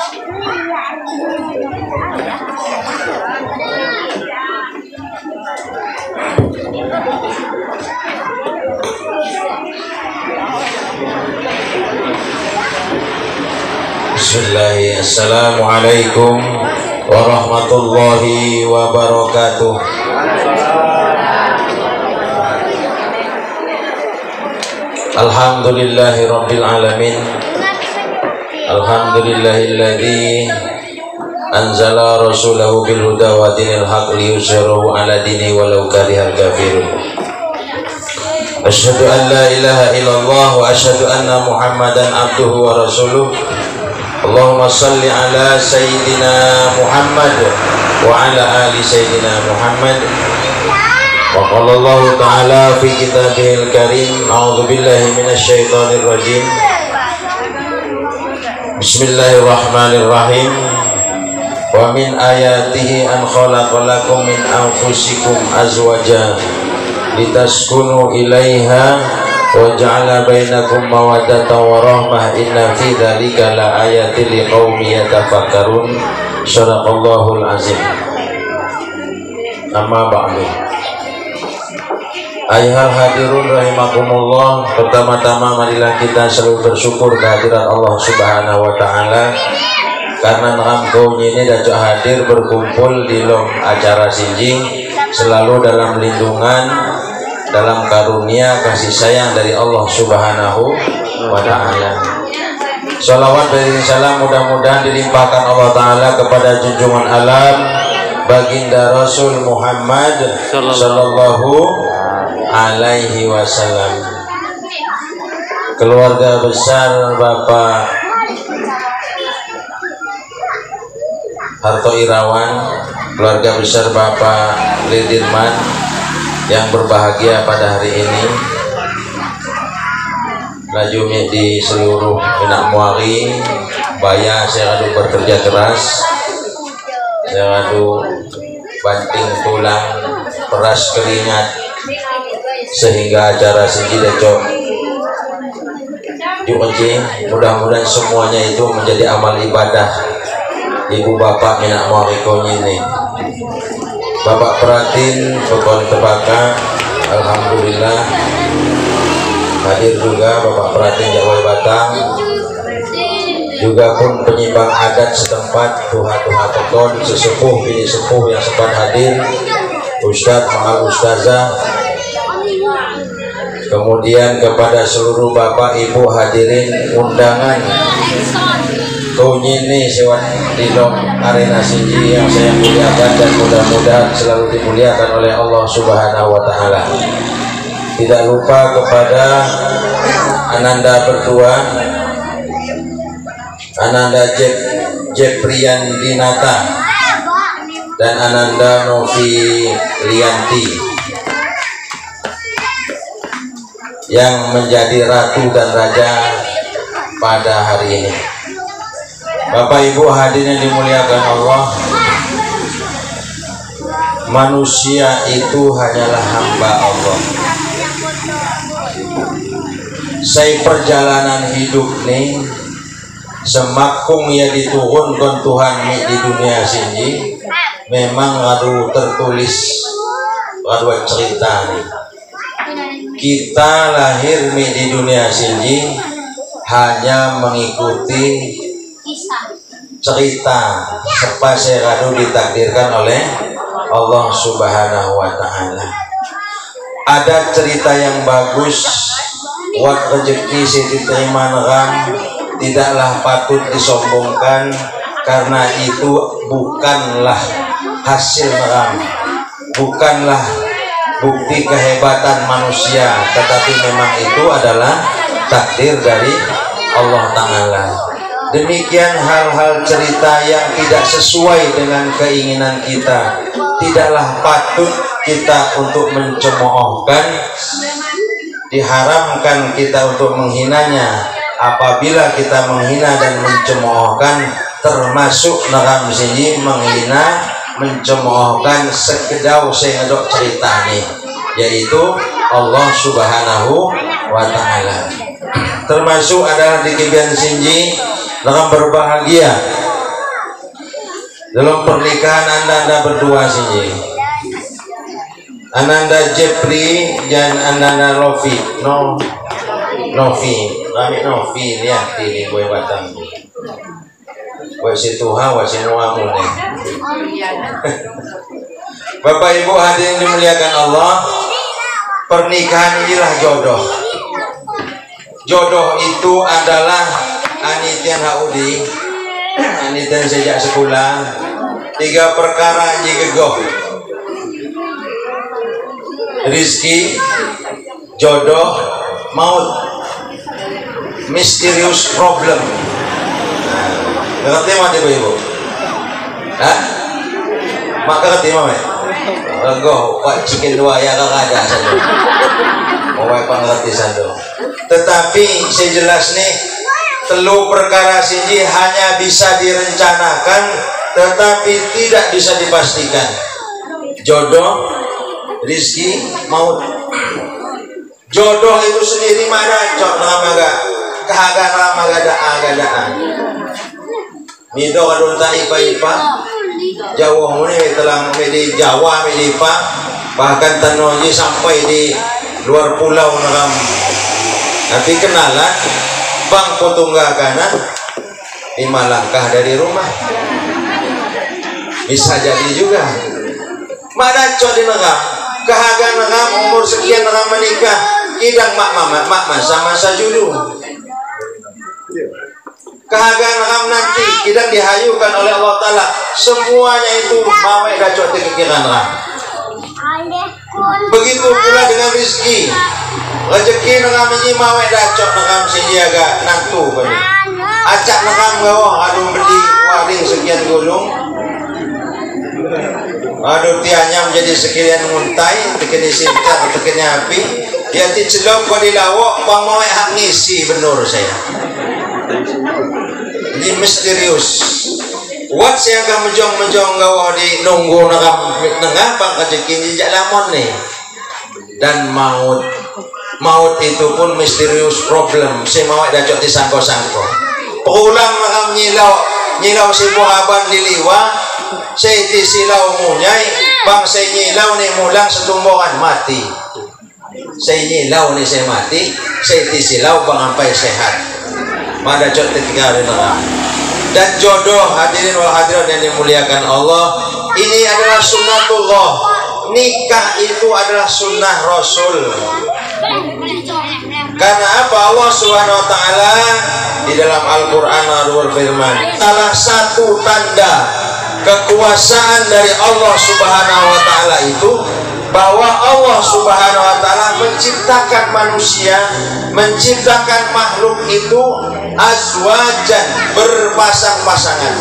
Bismillahirrahmanirrahim. Assalamualaikum warahmatullahi wabarakatuh. Alhamdulillahi rabbil alamin. Alhamdulillahilladzi anzala rasulahu bil huda wa dinil haqq liyuzhirahu ala dini walau karihal kafirun. Asyhadu an la ilaha illallah wa asyhadu anna Muhammadan abduhu wa rasuluh. Allahumma salli ala sayyidina Muhammad wa ala ali sayyidina Muhammad. Wa qala Allah ta'ala fi kitabihil karim, a'udzu billahi minasyaitonir rajim. Bismillahirrahmanirrahim. Wa min ayatihi an khalaqalakum min anfusikum azwajan litaskunu ilaiha wa ja'ala bainakum mawaddatan wa rahmah inna fi dzalika la ayatin liqaumin yatafakkarun. Shadaqallahul azim. Amma ba'du. Ayuhal hadirun rahimakumullah. Pertama-tama marilah kita selalu bersyukur kehadiran Allah Subhanahu wa taala karena engkau ini dapat hadir berkumpul di dalam acara sinjing selalu dalam lindungan, dalam karunia kasih sayang dari Allah Subhanahu wa ta'ala. Salawat dan salam mudah-mudahan dilimpahkan Allah Ta'ala kepada junjungan alam baginda Rasul Muhammad sallallahu alaihi wasallam, keluarga besar Bapak Harto Irawan, keluarga besar Bapak Lidirman yang berbahagia pada hari ini, Najumi di seluruh Minak Muari, Baya saya adu bekerja keras, saya adu banting tulang, peras keringat sehingga acara Sinji Decok mudah-mudahan semuanya itu menjadi amal ibadah ibu bapak Minak Muari ini. Bapak Pratin Pekon Tebaka, alhamdulillah hadir juga Bapak Pratin Jawai Batang, juga pun penyimbang adat setempat, tuha-tuha Pekon, sesepuh bini sepuh yang sempat hadir, Ustadz Mahal Ustazah, kemudian kepada seluruh Bapak Ibu hadirin undangan Kunyini Sewan Dino Arena Sinji yang saya muliakan dan mudah-mudahan selalu dimuliakan oleh Allah Subhanahu wa ta'ala. Tidak lupa kepada Ananda berdua, Ananda Jeprian Dinata dan Ananda Novi Lianti yang menjadi ratu dan raja pada hari ini. Bapak Ibu hadirin dimuliakan Allah, manusia itu hanyalah hamba Allah. Saya perjalanan hidup nih semakung ya diturunkan Tuhan di dunia sini memang adu tertulis adu cerita nih. Kita lahir di dunia sini hanya mengikuti cerita sepasiradu ditakdirkan oleh Allah Subhanahu wa ta'ala. Ada cerita yang bagus, buat rezeki diterima nerang, tidaklah patut disombongkan karena itu bukanlah hasil nerang, bukanlah bukti kehebatan manusia, tetapi memang itu adalah takdir dari Allah Ta'ala. Demikian hal-hal cerita yang tidak sesuai dengan keinginan kita tidaklah patut kita untuk mencemoohkan, diharamkan kita untuk menghinanya. Apabila kita menghina dan mencemoohkan termasuk nerang sini menghina, mencemoohkan sekedau sengedok cerita nih, yaitu Allah Subhanahu wa ta'ala. Termasuk adalah di Kibian Sinji dalam berbahagia dalam pernikahan anda berdua sini, Ananda Jepri dan Ananda Novi lihat ini gue batang gue situha wasimuamu nih. Bapak Ibu hadirin dimuliakan Allah, pernikahan inilah jodoh. Jodoh itu adalah anitian haudi, anitian sejak sekolah, 3 perkara jigegoh: rizki, jodoh, maut, misterius problem. Ngerti mah Ibu? Hah? Mak ngerti mah? Goh, pak cikin 2 ya kakak ada saja. Oh, pak ngerti sando. Tetapi saya jelas nih, 3 perkara sini hanya bisa direncanakan, tetapi tidak bisa dipastikan. Jodoh, rizki, maut. Jodoh itu sendiri mana cok namaga kahagan namaga agadaan. Mido kadun ta ipa jauh muni telang di Jawa medipa, bahkan tanoji sampai di luar pulau nakam. Tapi kenalan bang potungga kanan 5 langkah dari rumah. Bisa jadi juga. Mana cok di negam kahagan nakam umur sekian nakam menikah, kidang mak masa judu. Kahagan nakam nanti kidang dihayukan oleh Allah Ta'ala, semuanya itu mawek dacot kekiran nakam. Begitu pula dengan rezeki, rezeki nakam ini mawek dacot nakam sejaga nantu bani. Acak nakam gawah aduh beli waring sekian gulung, aduh tianya menjadi sekian muntai, tekeni sinta, tekeni api, dia dicelok kau dilawak, bang mau hak ngisi benur saya. Ini misterius. Wat saya akan menjong gawah di nunggu nengah bang kejeki jejak lamon nih. Dan maut itu pun misterius problem. Saya mau dah cok disangko-sangko. Perulang nakam nyilau si buhaban diliwa. Saya disilau munyai, bang saya nyilau nih mulang setumbuhan mati. Saya nyilau nih saya mati, saya disilau bang sampai sehat. Mana jod ketiga hari nakam. Dan jodoh hadirin wal hadirat yang dimuliakan Allah, ini adalah sunnatullah. Nikah itu adalah sunnah Rasul. Karena apa? Allah Subhanahu wa taala di dalam Al-Qur'an berfirman, salah satu tanda kekuasaan dari Allah Subhanahu wa taala itu bahwa Allah Subhanahu wa taala menciptakan manusia, menciptakan makhluk itu azwajan, berpasang-pasangan.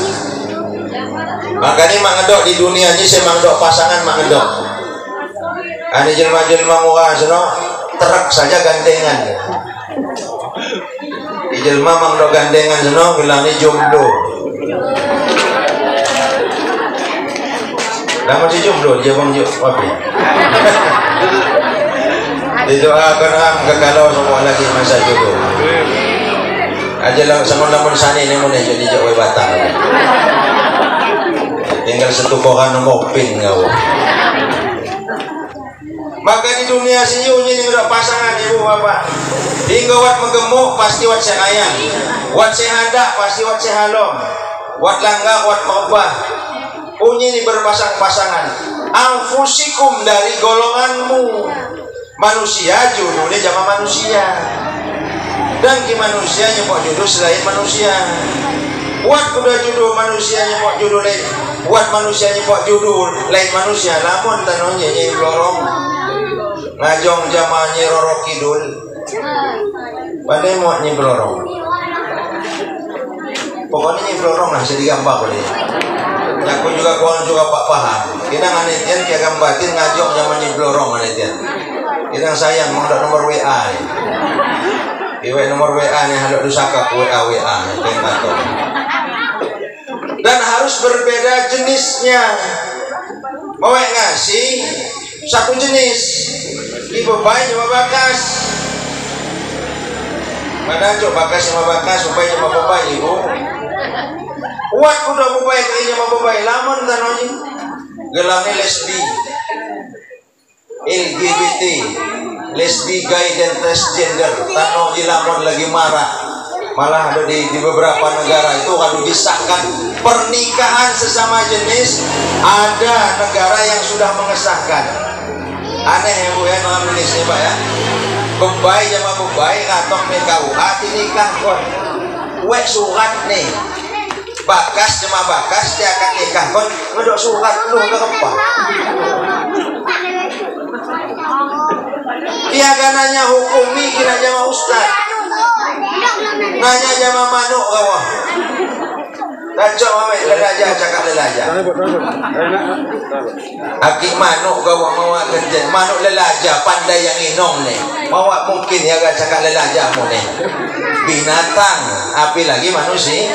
Makanya mangedok di dunia ini saya mangedok pasangan mangedok. Ane jelma-jelma murah sono truk saja gandengan. Di jelma mangedok gandengan sono bilang ini jomblo. Nama si jomblo dia bang wapi. Didoakan am kekalau semua lagi masa jodoh. Aja lah sama lamun sani ini mau jadi jauh batang. Tinggal satu koran nomor pin kau. Maka di dunia sini ini udah pasangan ibu bapak. Hingga wat mengemuk pasti wat sayang, wat sehadak pasti wat sehalom, wat langgar wat maubah. Unyi ini berpasang-pasangan. Anfusikum dari golonganmu. Manusia jodohnya sama manusia. Dan ki manusia nyepok jodoh selain manusia. Buat kuda jodoh manusia nyepok jodoh lain. Buat manusia nyepok jodoh lain manusia. Lamun tanonya nyi lorong. Ngajong jamanya rorok kidul. Pandai mau nyi lorong. Pokoknya nyi lorong lah sedih gambar boleh. Aku juga kawan juga pak paham. Kita nganitian kia gambatin ngajong zaman nyi lorong nganitian. Kita sayang mau nomor WA. Iwe nomor WA nih hadap dusaka WA dan harus berbeda jenisnya. Mau ngasih satu jenis ibu bayi coba bakas Mana coba bakas sama bakas supaya sama bapak ibu. Kuat kuda bapak kayaknya sama bapak lamun kan aja. Gelangnya lesbi, LGBT, lesbi, gay dan transgender. Tano lamun lagi marah. Malah ada di beberapa negara itu kalau disahkan pernikahan sesama jenis, ada negara yang sudah mengesahkan. Aneh ya Bu ya, dalam Indonesia Pak ya. Bebai sama bebai ngatok nih KUH nikah kon. Wek surat nih. Bakas sama bakas dia akan nikah kon ngedok surat lu ke apa? Dia kan nanya hukumi kira jama ustaz. Nanya jama manuk kawah. Dacok mame lelaja cakap lelaja. Aki manuk kawah mawa kerja manuk lelaja pandai yang inong nih. Mawa mungkin ya gak cakap lelaja mu nih. Binatang, api lagi manusia.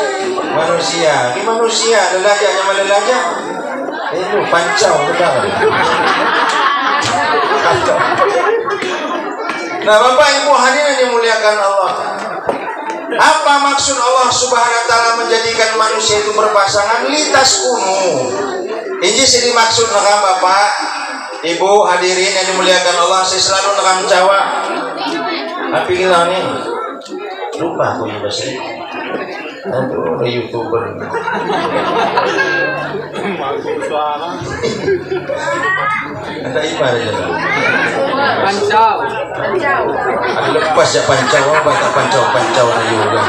Manusia, di manusia lelaja sama lelaja. Itu pancau betul. Nah, Bapak Ibu hadirin dimuliakan Allah. Apa maksud Allah Subhanahu wa taala menjadikan manusia itu berpasangan litas kunu? Ini sih dimaksud nakam Bapak, Ibu hadirin yang dimuliakan Allah. Saya selalu nakam Jawa. Tapi kita nih lupa aku ya bahasa. Aduh, YouTuber. Ada ibarat ya. Pancau. Ada lepas ya pancau, apa pancau juga.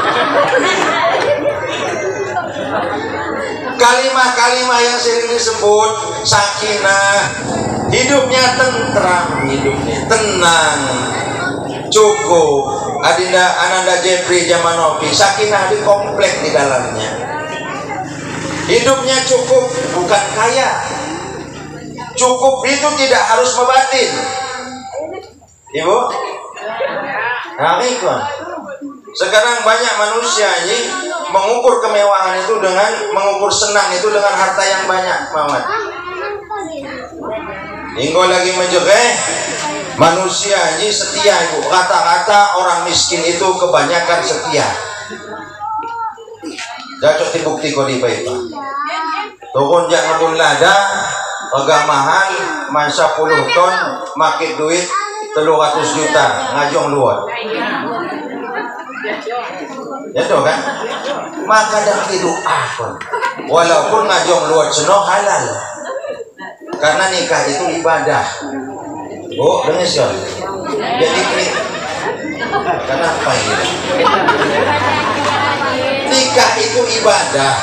Kalimah-kalimah yang sering disebut sakinah, hidupnya tentram, hidupnya tenang, cukup. Adinda Ananda Jeffrey Jamanovi, sakinah di komplek di dalamnya. Hidupnya cukup, bukan kaya. Cukup itu tidak harus membatin. Ibu? Nah, iklan. Sekarang banyak manusia ini mengukur kemewahan itu dengan mengukur senang itu dengan harta yang banyak, Mamat. Hingga lagi menjegeh manusia ini setia, Ibu. Kata-kata orang miskin itu kebanyakan setia. Jatuh dibukti kau di baik. Turun jangan pun lada, harga mahal, masa 10 ton, makin duit 300 juta, ngajong luar. Ya tuh kan? Maka dah tidur akon. Walaupun ngajong luar seno halal. Karena nikah itu ibadah. Bu, dengar sih. Jadi kenapa ini? Nikah itu ibadah.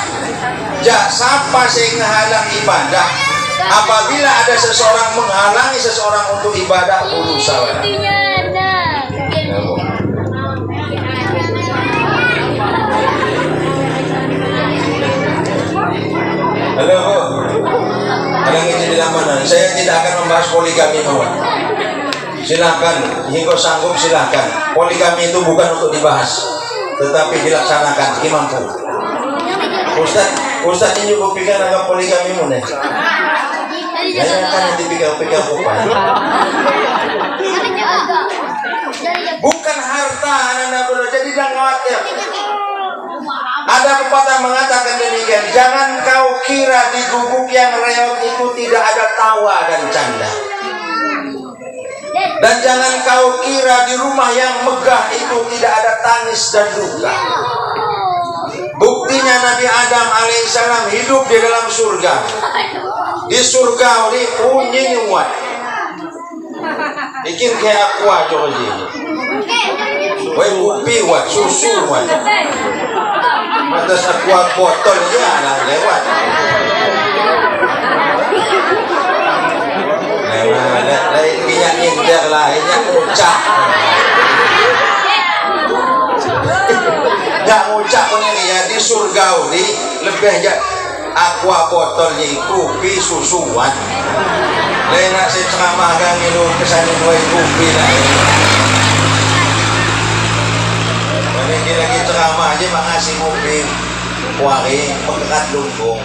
Siapa yang menghalang ibadah? Apabila ada seseorang menghalangi seseorang untuk ibadah, berusaha. Halo Bu, ada yang di mana? Saya tidak akan membahas poligami kawan. Silakan, hingga sanggup silakan. Poligami itu bukan untuk dibahas, tetapi dilaksanakan. Imampu. Ustaz ini juga pikir agak poligami mu nih. Saya kan dipikir-pikir apa? Bukan harta anak-anak bro. Jadi jangan khawatir. Ada pepatah mengatakan demikian, jangan kau kira di gubuk yang reot itu tidak ada tawa dan canda. Dan jangan kau kira di rumah yang megah itu tidak ada tangis dan duka. Buktinya Nabi Adam alaihissalam hidup di dalam surga. Di surga ini punya nyuat. Bikin kayak aqua coba jadi. Woi kopi wat susu wat. Atas aqua botol aja lah lewat. Lain minyak nyender lah, minyak ucap. Jangan ucap ini ya di surga ini lebih aja aqua botol ni kopi susuan. Lain nak saya ceramah kan itu kesana buat kopi lah. Lagi ceramah aja mengasih mobil kuari penggerak lumbung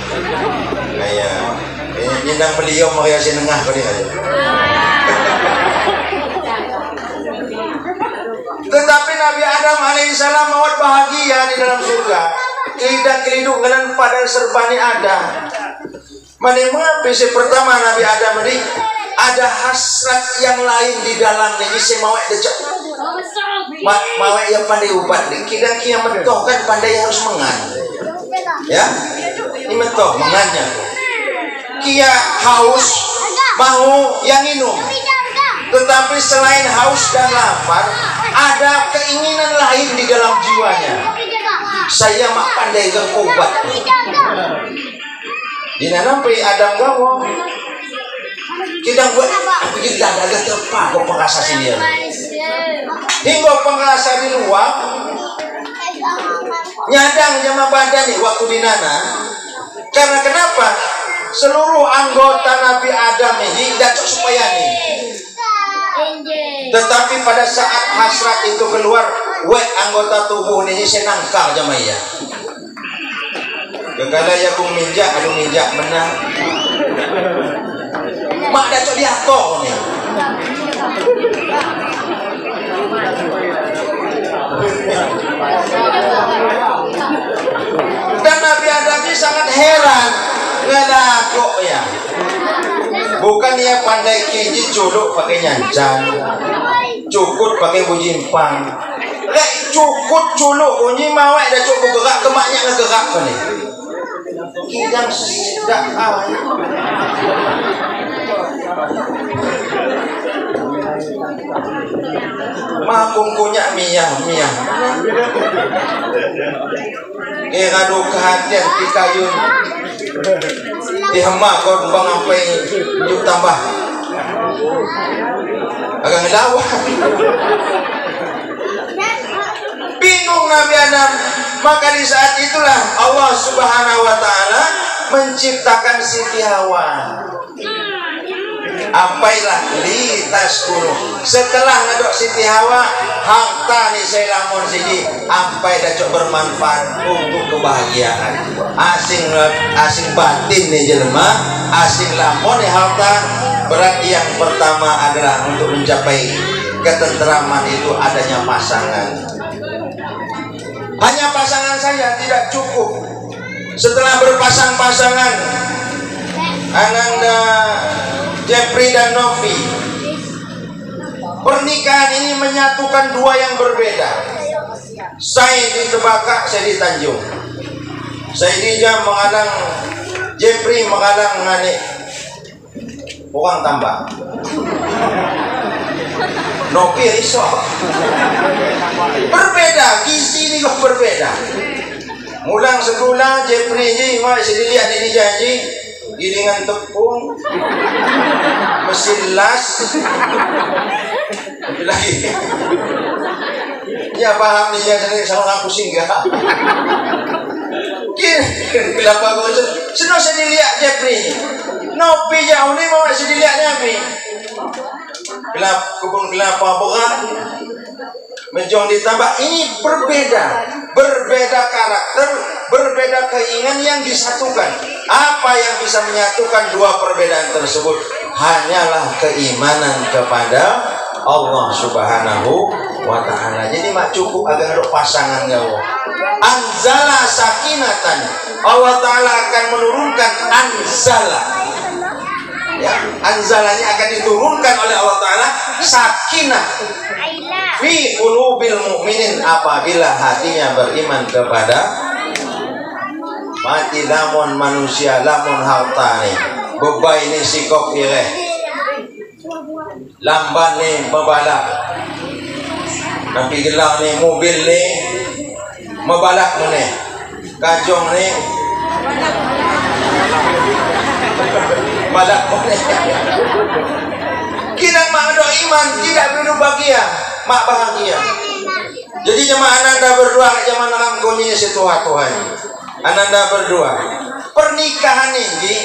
kayak nyendang beliau meriasi nengah kali aja. Tetapi Nabi Adam alaihissalam mawat bahagia di dalam surga. Tidak kelidung dengan pada serbani ada. Mana PC pertama Nabi Adam ini ada hasrat yang lain di dalam ini semawat decok. Mawat yang pandai ubat ni kira-kira mentoh kan pandai harus mengan. Ya, ini mentoh mengannya. Kia haus mau yang minum. Tetapi selain haus dan lapar, ada keinginan lain di dalam jiwanya. Saya mak pandai obat. Dina nampai Adam gawo. Kita buat kita ada tepat kok pengasas dia. Hingga pengasas di luar nyadang jama badan nih waktu dinana. Karena kenapa? Seluruh anggota Nabi Adam ini dacok supaya nih. Tetapi pada saat hasrat itu keluar, anggota tubuh ini senangkar jamaya. Gegala ya kung minjak, aduh minjak menang. Mak dacok diatok nih. Dan Nabi Adam ini sangat heran, ngadakok ya. Bukan dia pandai kiji culuk pakai nyancan, cukut pakai bujimpang. Cukut culuk bunyi mawai dah cukup gerak kemaknya ngegerak ni. Kidang sedap Makung kunyak miyah. Ngadu kehatian di kayun. Dihemak kau bang apa yuk tambah. Agak ngelawan. Bingung Nabi Adam. Maka di saat itulah Allah Subhanahu wa Ta'ala menciptakan Siti Hawa. Apailah litas kuno. Setelah ngadok Siti Hawa, harta ni saya lamun sini ampai dacok bermanfaat untuk kebahagiaan. Asing batin ni jelema, asing lamun ni harta. Berarti yang pertama adalah untuk mencapai ketenteraman itu adanya pasangan. Hanya pasangan saja tidak cukup. Setelah berpasang-pasangan, Ananda, Jeffrey dan Novi, pernikahan ini menyatukan dua yang berbeda. Saya di Tebakak, saya di Tanjung. Saya di Jam mengadang Jeffrey, mengadang Ngane. Orang tambah. Novi iso. Berbeda, gizi ini kok berbeda. Mulang sekolah Jeffrey ni masih dilihat di janji gilingan tepung, mesin las, lagi. Ya paham ni ya sendiri sama aku singgah. Bila bagus, senang saya dilihat Jeffrey. Nopi jauh ni mau masih dilihat Nabi. Kebun kelapa berat. Menjong ditambah ini berbeda karakter, berbeda keinginan yang disatukan. Apa yang bisa menyatukan dua perbedaan tersebut? Hanyalah keimanan kepada Allah Subhanahu wa Ta'ala. Jadi mak cukup agar ada pasangan gawa. Anzala sakinatan. Allah Ta'ala akan menurunkan anzala. Ya, anzalanya akan diturunkan oleh Allah Ta'ala sakinah fi qulubil mu'minin apabila hatinya beriman kepada mati lamun manusia lamun harta ni bebai ni sikok ireh lamban ni mebalak nampi gelang ni mobil ni mebalak ni kajong ni balak ni kira mak ada iman tidak perlu bahagia mak bahagia. Jadi jemaah Ananda berdua zaman orang koni Tuhan. Ananda berdua. Pernikahan ini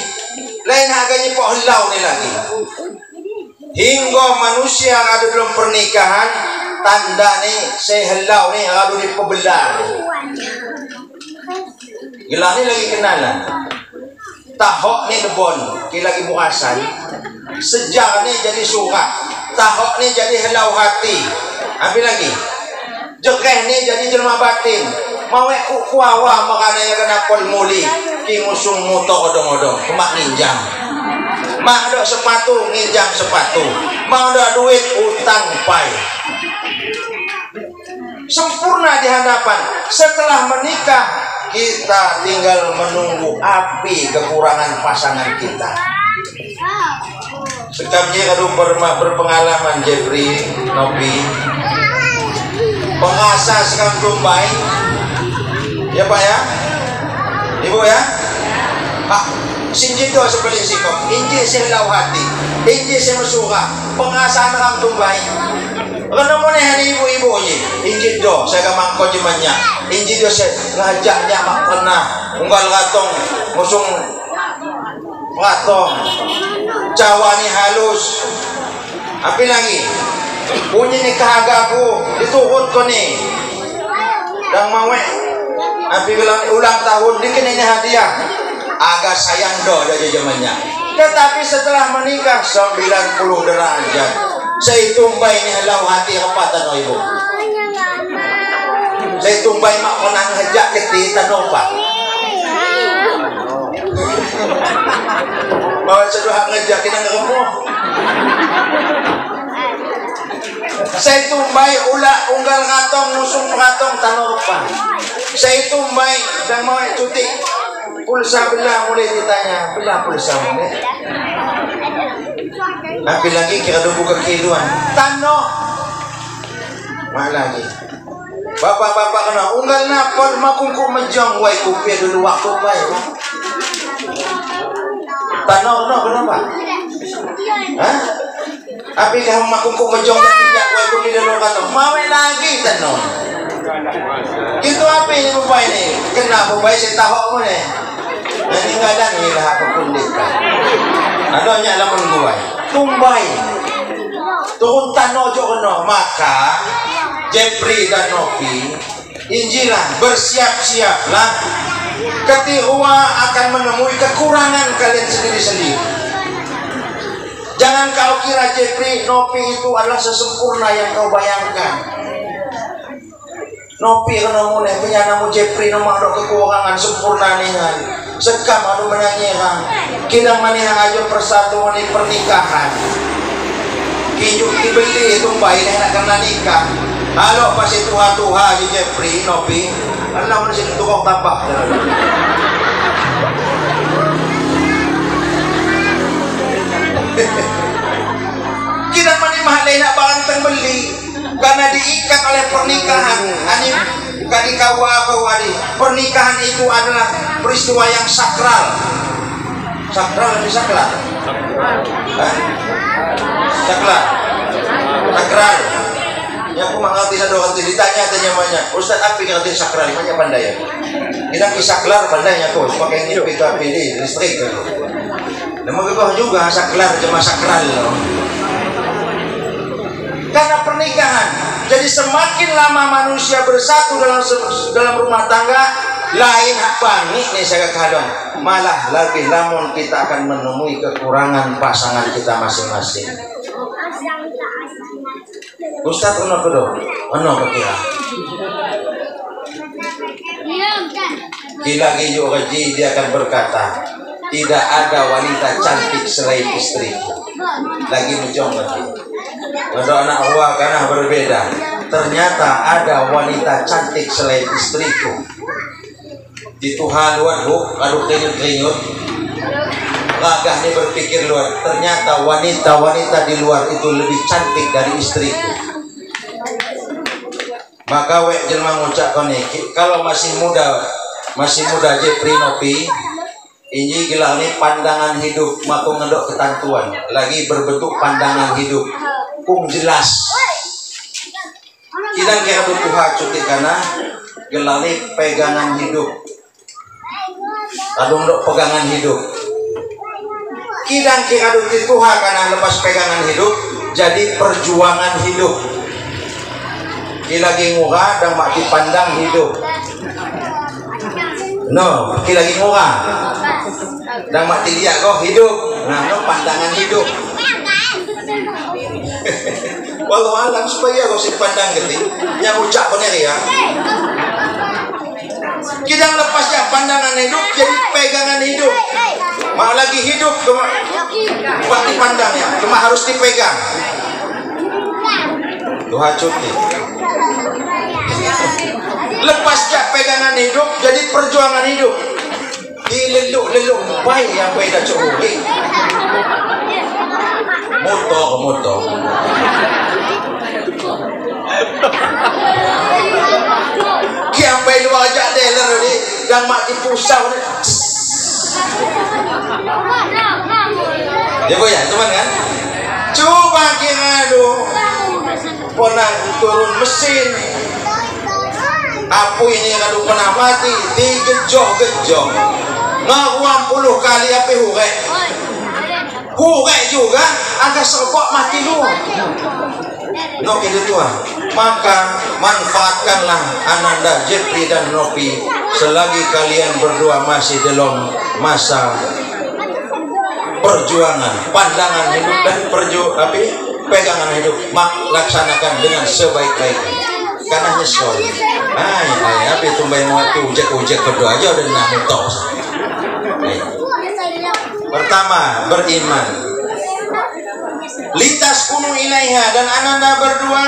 lain agaknya po helau ni lagi. Hingga manusia ada dalam pernikahan tanda ni saya helau ni ada di pebelah. Gila ni lagi kenalan. Tahok ni debon, ki lagi muasan. Sejar ni jadi surat. Tahok ni jadi helau hati. Ambil lagi. jekeh nih jadi jelma batin mau ku kuawa makanya kena pol muli ki musung muto odong-odong kemak ninjang mak ada sepatu nginjang sepatu mau ada duit utang pai sempurna di hadapan. Setelah menikah kita tinggal menunggu api kekurangan pasangan kita. Sekabnya kadu berpengalaman Jeffrey Nopi pengasah sekam Dumbai ya Pak ya Ibu ya Pak sinjito sebeling sikap inji selau hati inji semusura pengasah sekam Dumbai karena mana hari ibu-ibu ni inji do saya gamang ko jemannya inji do saya ngajaknya mak pernah unggal ratong musung ratong Jawa ni halus apa lagi punya ni kahagaku diturun ko ni dan mawe api bilang ulang tahun dikenanya hadiah agak sayang do dari zamannya tetapi setelah menikah 90 derajat saya tumbay ni halau hati kapatan o ibu saya tumbay mak konang hajak keti tanong pa bawa seduhak ngejakin ang remo saya tumbay unggal katong musung katong tanong pa saya tumbay dan mau cuti pulsa bila mulai ditanya bila pulsa mulai tapi lagi kira buka kehidupan tanong mak lagi bapak-bapak kena unggal napol makungku mejong wai kupi dulu waktu baik tanong no kenapa hah api kamu makungku mejong dan minyak wai kupi dulu kata mau lagi tanong gitu apa ini bapak ini kenapa bapak saya tahu mo nih jadi kadang ini lah aku kundikan adanya lamun gua tumbay turun tano jo kena maka Jeffrey dan Nopi injilah bersiap-siaplah ketika akan menemui kekurangan kalian sendiri-sendiri. Jangan kau kira Jeffrey Nopi itu adalah sesempurna yang kau bayangkan. Nopi kena mulai punya namu Jeffrey nomor ada kekurangan sempurna nih sekam anu menangihan kidang manihang aja persatuan di pernikahan kijuk dibeli itu baik enak karena nikah halo pasti tuha-tuha di Jeffrey Nopi karena masih tukang tambah kita mani mahalai nak barang terbeli karena diikat oleh pernikahan ani bukan dikawa-kawa pernikahan itu adalah peristiwa yang sakral lebih sakral sakral ya aku mengerti satu orang ditanya banyak Ustaz apa yang ngerti sakral banyak pandai ya kita kisaklar pandainya kok pakai ini itu api di listrik nama bebah juga saklar cuma sakral karena pernikahan jadi semakin lama manusia bersatu dalam rumah tangga lain hak bangik nih saya kadang malah lebih lamun kita akan menemui kekurangan pasangan kita masing-masing. Ustaz ono kedo ono kira gila gijo gaji dia akan berkata tidak ada wanita cantik selain istri lagi menjong lagi untuk anak gua karena berbeda ternyata ada wanita cantik selain istriku di Tuhan luar aduh kenyut gagah nih berpikir luar ternyata wanita-wanita di luar itu lebih cantik dari istriku maka wek jelma ngucap koni kalau masih muda Jeffrey Nopi ini gila nih pandangan hidup maku ngedok ketantuan lagi berbentuk pandangan hidup pun jelas kita kira butuh cuti karena gila nih pegangan hidup adung dok pegangan hidup kita kira butuh Tuhan karena lepas pegangan hidup jadi perjuangan hidup lagi murah dan mak dipandang hidup no lagi murah dan mak dilihat kok hidup nah no pandangan hidup Walau alam supaya kau sih pandang gede, yang ucap bener ya. Kita lepasnya pandangan hidup jadi pegangan hidup. Mau lagi hidup buat dipandangnya, cuma harus dipegang. Tuhan cuti. Lepasnya pegangan hidup jadi perjuangan hidup. Dileluk-leluk baik yang beda curi. Motor. Kiam bayi luar ajak dealer ni dan mak di pusau ni. Ya boya, teman kan? Coba kira lu pernah turun mesin. Apa ini kalau pernah mati digejok-gejok. Ngaruang 10 kali apa hurek. Hurek juga agak serbok mati lu. No gitu tuan. Maka manfaatkanlah Ananda, Jeffrey dan Nopi selagi kalian berdua masih dalam masa perjuangan, pandangan hidup dan pegangan hidup. Laksanakan dengan sebaik-baiknya. Karena nyesol. Apa itu mbak mau ujek berdoa aja udah nak tos. Pertama, beriman. Lintas kuno ilaiha dan Ananda berdua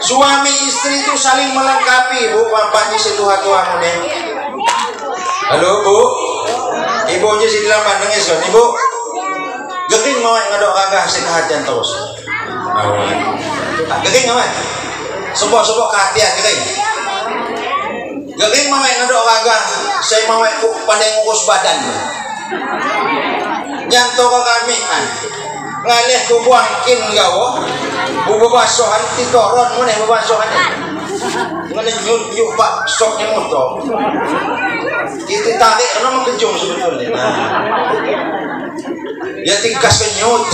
suami istri itu saling melengkapi. Bu, bapaknya si Tuhan deh. Halo bu, ibunya si dalam nangis kan ibu. Gering mau ngadok kagak si kehatian terus. Gering mau, sebok kehatian gering. Gering mau ngadok kagak, saya mau pandai ngurus badan. Nyanto ke kami ngalih ku buangkin gawo bu basuhan titoron mana basuhan ngene nyuk pak soknya motor kita tarik nama kejung sebetulnya ya tingkas kenyut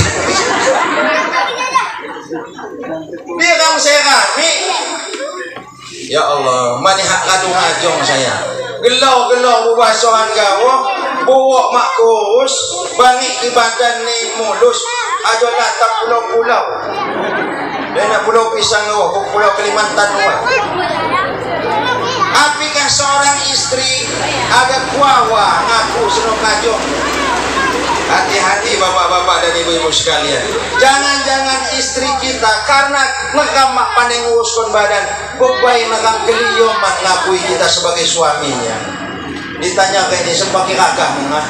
dia kamu saya kami ya Allah mani hak kadung ajong saya gelau bu basuhan gawo buwak makus bangik di badan ni mulus aja natap pulau-pulau dan nak pulau pisang awak pulau Kalimantan awak apikah seorang istri agak kuawa ngaku senok kajong. Hati-hati bapak-bapak dan ibu-ibu sekalian, jangan-jangan istri kita karena ngegamak pandai nguruskan badan bebai nakam kelioman ngakui kita sebagai suaminya. Ditanya kayak ini sebagai kakak mengah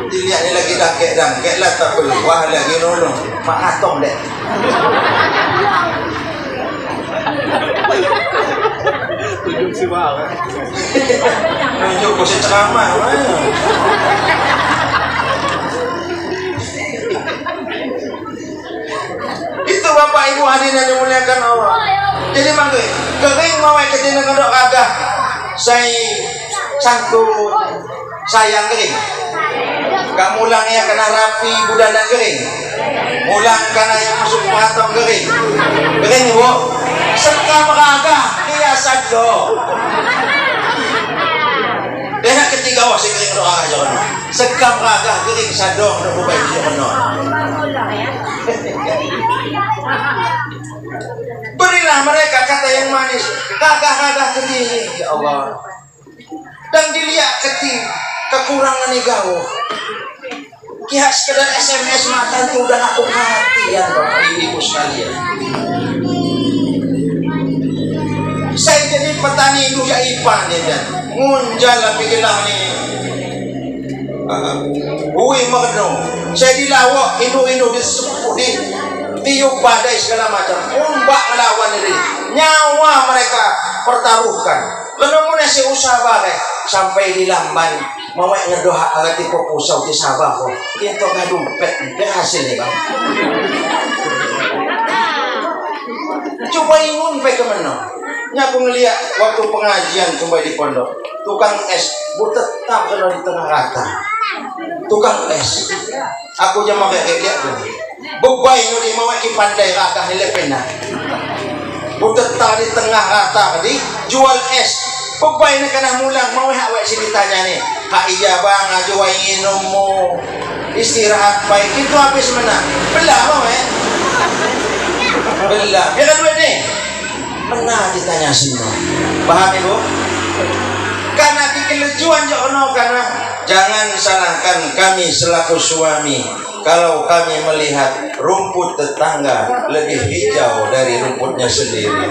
dilihat ni lagi dangkek lah tak peluah lagi nolong mak atong dek tunjuk si bawah tunjuk ku ceramah itu bapak ibu hadirin yang dimuliakan Allah. Jadi mangke kering mau kecil ngadok kagak saya santun sayang kering gak mulang ya kena rapi budana kering mulang karena yang masuk patong kering bu serta meraga hiasan do dan ketiga wah saya kering doa aja kan sekam raga kering sadong dan bubai dia penuh berilah mereka kata yang manis gagah-gagah kediri ya Allah dan dilihat kekurangan gaul kia sekedar SMS mata itu udah aku hati ya bapak ibu sekalian. Saya jadi petani itu ya ipan ya dan ngunjal tapi gelang nih hui magno saya dilawak inu disepuh di tiup badai segala macam ombak melawan diri nyawa mereka pertaruhkan kenapa nasi usaha bagai sampai di lamban mau ngedoa agar tipe pusau di sabah kok itu gak dompet berhasil nih bang coba ingun pe kemana nyaku ngeliat waktu pengajian coba di pondok tukang es bu tetap kena di tengah rata tukang es aku jam kayak dia tuh bebai nuri mau pandai rata hilepena bu tetap di tengah rata tadi jual es bebai ni kena mulang mau awak sini tanya ni hak iya bang ajuai minummu istirahat baik itu habis mana belah mau Belah. Dia kan duit nih. Pernah ditanya semua. Paham ibu? Karena kekelejuan jono karena jangan salahkan kami selaku suami kalau kami melihat rumput tetangga lebih hijau dari rumputnya sendiri.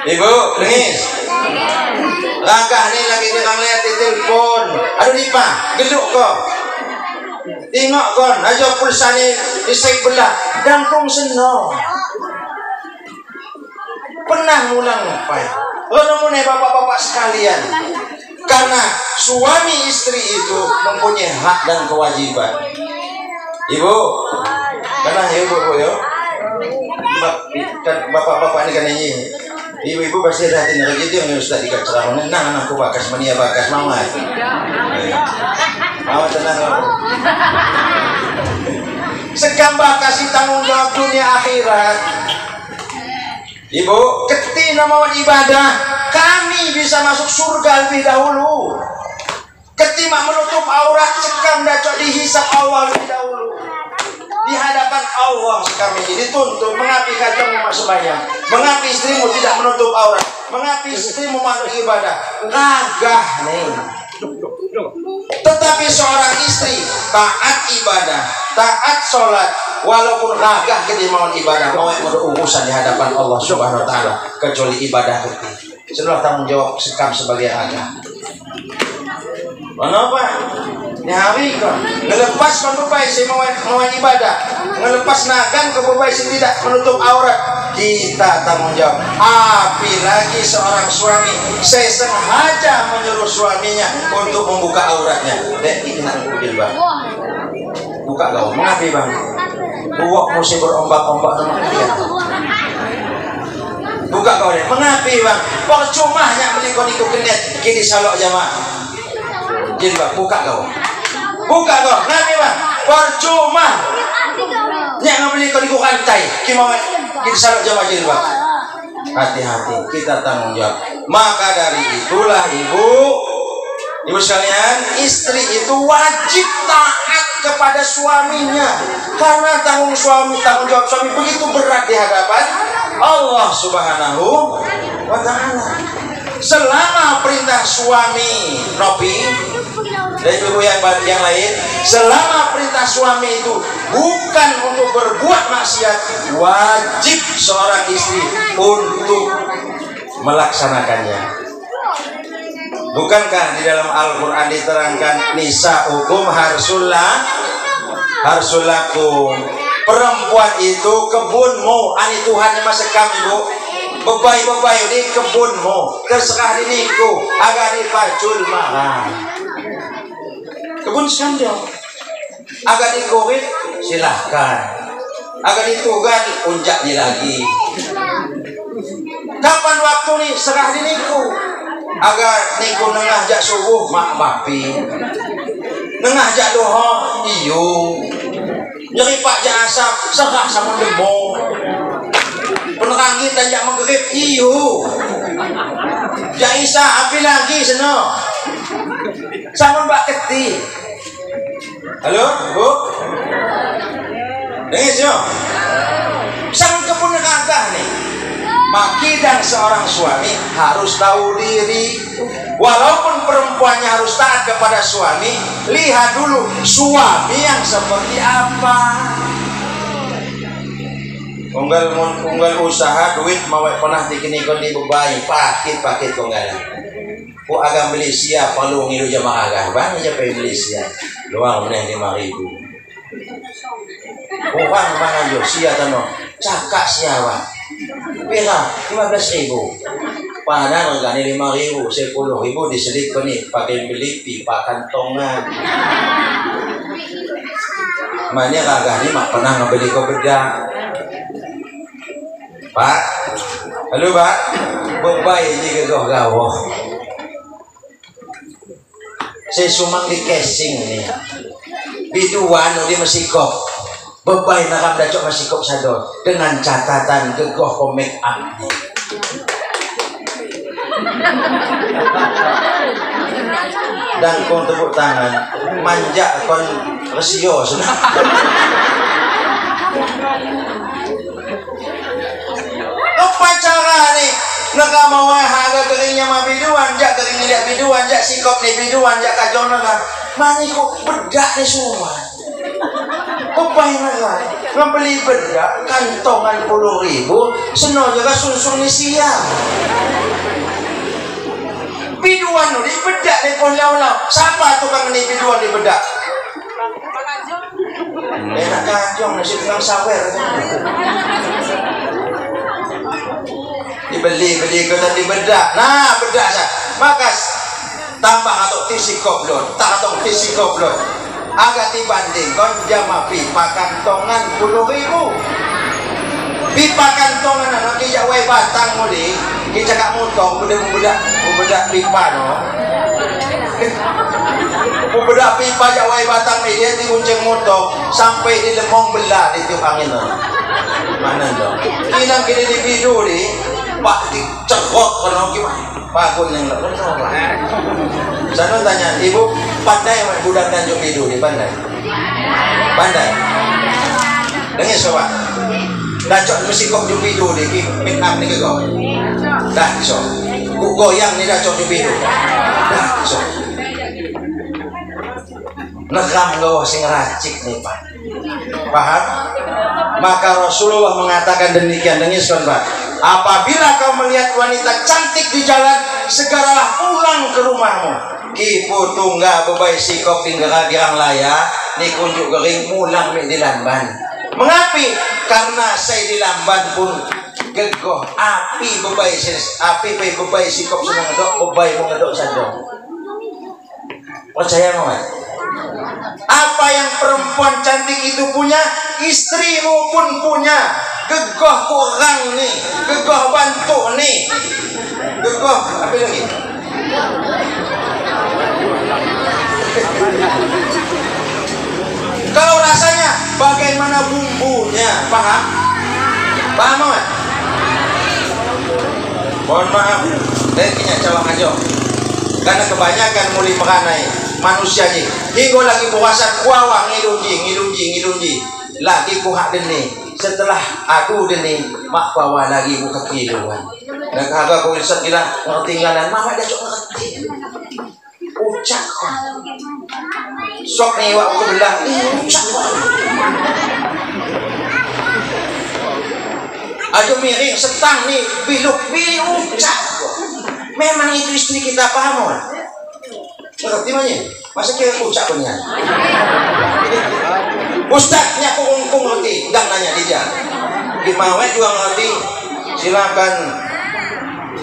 Ibu, nangis. Langkah nih lagi dengan lihat di telepon. Aduh Dipa, geduk kok. Tengok kon, aja pulsa ni disek belah. Dangkung seno. Pernah ngulang apa? Kalau bapak-bapak sekalian, karena suami istri itu mempunyai hak dan kewajiban. Ibu, karena ibu yo, bapak-bapak ini kan ini. Ibu-ibu pasti ada hati neraka itu yang Ustaz dikacau. Nah, anakku bakas mania bakas mama. Mama tenang kamu. Sekambah kasih tanggung jawab dunia akhirat. Ibu, ketika mau ibadah, kami bisa masuk surga lebih dahulu. Ketika menutup aurat, sekam dacok dihisap Allah lebih dahulu. Di hadapan Allah kami dituntut. Mengapa kajang masuk sembahyang? Mengapa istrimu tidak menutup aurat? Mengapa istrimu masuk ibadah? Gagah nih. Tetapi seorang istri taat ibadah, taat sholat, walaupun gagah ketimauan ibadah, mau urusan di hadapan Allah Subhanahu Wa Taala kecuali ibadah itu. Setelah tanggung jawab sekam sebagai agama. Kenapa? Nyari kan, ngelepas kan berbay si mau ibadah, ngelepas nagan ke berbay si tidak menutup aurat, kita tanggung jawab. Apalagi seorang suami sengaja menyuruh suaminya untuk membuka auratnya. Dek, ini nak mobil bang, buka kau, mengapa bang? Buak mesti berombak-ombak nama dia. Buka kau deh, mengapa bang? Percuma hanya beli kau niku kenet, kini salok jamaah. Jadi bang, buka kau. Buka kau, nanti bang, percuma. Nyak beli kau di kantai, kita salok jamaah jadi bang. Hati-hati, kita tanggung jawab. Maka dari itulah ibu sekalian, istri itu wajib taat kepada suaminya, karena tanggung jawab suami begitu berat di hadapan Allah Subhanahu Wa Taala. Selama perintah suami Nopi dan ibu yang lain, selama perintah suami itu bukan untuk berbuat maksiat, wajib seorang istri untuk melaksanakannya. Bukankah di dalam Al-Quran diterangkan nisa hukum harsulakum, perempuan itu kebunmu, ani Tuhan masa kami bu. Bebai-bebai di kebunmu, terserah diriku agar dipacul mahal. Kebun sandal, agar digoreng silahkan, agar ditugan unjak lagi. Kapan waktu nih serah diriku, agar niku nengah jak subuh mak bapi, nengah jak doha iyo, nyeri pak jak asap serah sama demo. Penerangin dan jak maghrib iyo. Jak isya api lagi seno. Sama Mbak Keti. Halo, Bu. Dengar yo. Sang kebun kagah nih. Maki dan seorang suami harus tahu diri. Walaupun perempuannya harus taat kepada suami, lihat dulu suami yang seperti apa. Unggal usaha duit mau pernah dikini-kini dibebai pakit tunggal. Ku agak beli siap palu ngilu jamaah agak bang aja pengen beli siap luang meneh 5.000. Bukan mana jo siap tano cakak siapa? Pira 15.000. Padahal enggak 5.000, 10.000 diselit ko nih pakai beli pipa kantongan. Manya kagak nih mak pernah ngebeli ko beda. Pak, halo Pak, bebai ini gagoh-gagoh. Saya sumang di casing nih. Biduan di mesikop. Bebai nakam dacok mesikop sador dengan catatan gegoh ko make up. Dan kon tepuk tangan, manja kon resio sudah. Apa cara nih? Naka mau harga keringnya mah biduan, jak kering lihat biduan, jak sikop nih biduan, jak kajong naka. Mani kok bedak nih semua. Apa yang naka? Membeli bedak kantongan 10.000, seno juga susun nih siang. Biduan nih bedak nih pohon-pohon. Siapa tukang nih biduan di bedak? Enak kajong nasi tukang sawer. Dibeli kita di bedak. Nah, bedak saya. Maka tambah atau tisi koblon, tak atau tisi koblon. Agak dibanding kon jama pipa kantongan 10.000. Pipa kantongan anak kijak wai batang muli, kijak kak mutong bedak pipa no. Bedak pipa jak wai batang ni dia diunceng mutong sampai di lemong belah di tiup angin no. Mana dong? Kinang kini di bidu ni. Pak dicekok kalau gimana? Pak pun yang lebih lah. Saya tanya, ibu pandai main budak Tanjung Bidu di pandai? Pandai. Dengar sobat. Dacok mesti kok Tanjung Bidu di Vietnam ni ke kau? Dah so. Ku goyang ni dacok Tanjung Bidu. Dah so. Negam kau sing racik ni Pak. Paham? Maka Rasulullah mengatakan demikian. Dengar sobat. Apabila kau melihat wanita cantik di jalan, segeralah pulang ke rumahmu. Kipu tungga bebai sikop tinggal girang laya, ni kunjuk gering mulang di lamban. Mengapi? Karena saya di lamban pun gegoh api bebai sikop senang ngedok, bebai mau ngedok saja. Percaya mau? Apa yang perempuan cantik itu punya, istrimu pun punya. Gegoh kurang nih, gegoh bantu nih, gegoh apa lagi? Kalau rasanya bagaimana bumbunya, paham? Paham nggak? Mohon maaf, rekinya cawang aja. Karena kebanyakan muli meranai manusia ni. Hingga lagi puasa kuawang ngilunji. Lagi kuhak deni. Setelah aku deni mak bawa lagi buka kehidupan. Dan kagak kau bisa bilang ketinggalan mama dia cok ngerti. Ucap kan. Sok nih waktu belah ucap kan. Aduh miring setang nih biluk ucap. Memang itu istri kita paham kan? Ngerti mana? Masa kira ucap punya? Ustaznya kung ngerti, enggak nanya dia. Di Mawet juga ngerti, silakan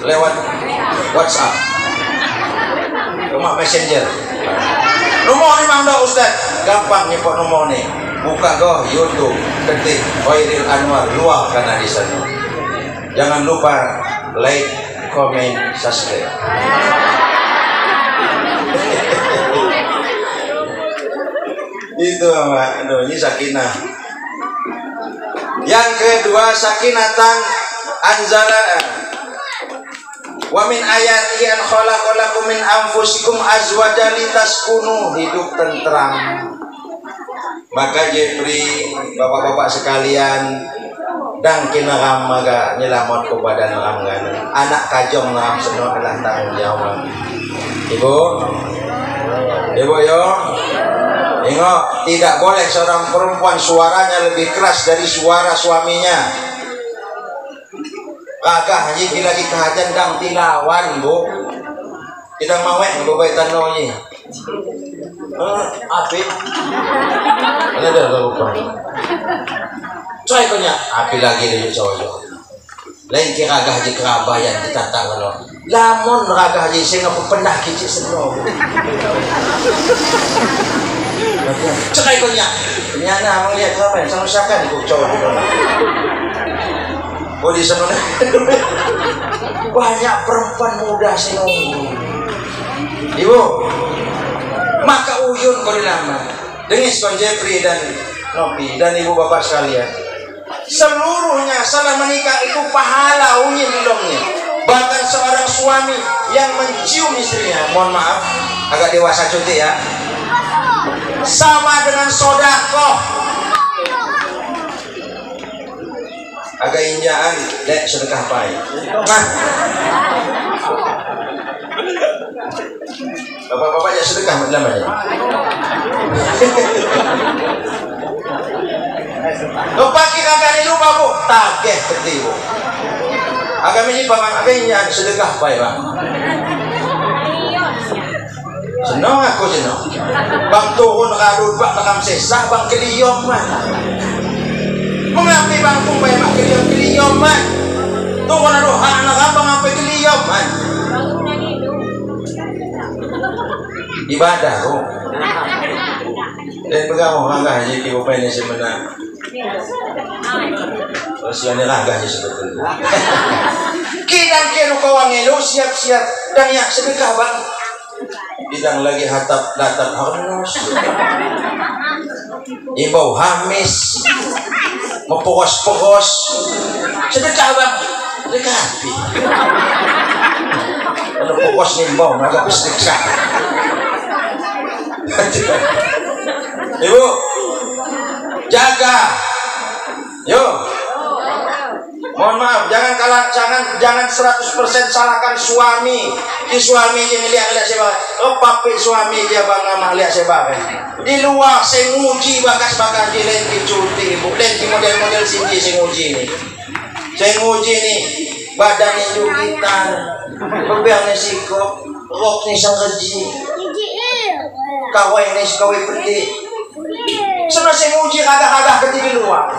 lewat WhatsApp, cuma Messenger. Nomor ni mang Ustaz, gampang nyepot nomor ni. Buka go YouTube, ketik Khairil Anwar, luar karena di sana. Jangan lupa like, comment, subscribe. Itu Mbak, ini sakinah. Yang kedua sakinatan anzala wa min ayati an khalaqalakum min anfusikum azwajan litaskunu, hidup tentram. Maka Jepri, bapak-bapak sekalian, dan kinaram maga nyelamat kepada naramgan anak kajong nam seno adalah tanggung jawab. Ibu yo, ingat tidak boleh seorang perempuan suaranya lebih keras dari suara suaminya. Kagak haji lagi kehajan dang tilawan bu, tidak mawek bebai tanoi. Api, ada lupa. Coy konya, api lagi dari cowok. Lain kira agak haji kerabayan ditantang kalau. Lamun raga haji saya nggak pernah kicik senong. Cekai konya, nyana melihat apa yang sama sakan ikut cowok. Oh di sana banyak perempuan muda senong. Ibu, maka uyun kau lama. Dengis kon Jeffrey dan Nopi dan ibu bapak sekalian. Seluruhnya salah menikah itu pahala unyin dongnya. Bahkan seorang suami yang mencium istrinya, mohon maaf, agak dewasa cuti ya. sama dengan sodakoh. Agak injaan dek sedekah pai. Nah, bapak-bapak ya sedekah namanya. Lupa kita kali lupa bu, tagih ketibu. Agak ini bapak agak injaan sedekah pai bang. Senang aku senang. Bang turun kadut bang rekam sesah bang keliyom man. Mengapi bang pun bayar mak keliyom man. Tunggu na doha anak abang ngapi keliyom man. Ibadah oh. Dan pegang orang haji di upaya ini sebenarnya. Terus yang ini ragahnya sebetulnya. Kinan kenu kawang elu siap-siap dan yang sedekah bang. Bidang lagi hatap datang harus imbau hamis mempogos-pogos sedekah bang sedekah api kalau pogos nimbau agak bersedekah. Ibu jaga yuk. Mohon maaf, jangan 100% salahkan suami. Di suami je lihat sebab. Oh papi suami dia bang amah lihat sebab. Di luar saya nguji bakas di lenti cuti, bu lenti model-model sini saya nguji ni. Saya nguji ni badannya jugitan, bebernya sikap, rok ni sang kerji, kawai ni kawai petik. Sebenarnya saya nguji agak-agak ketika luar.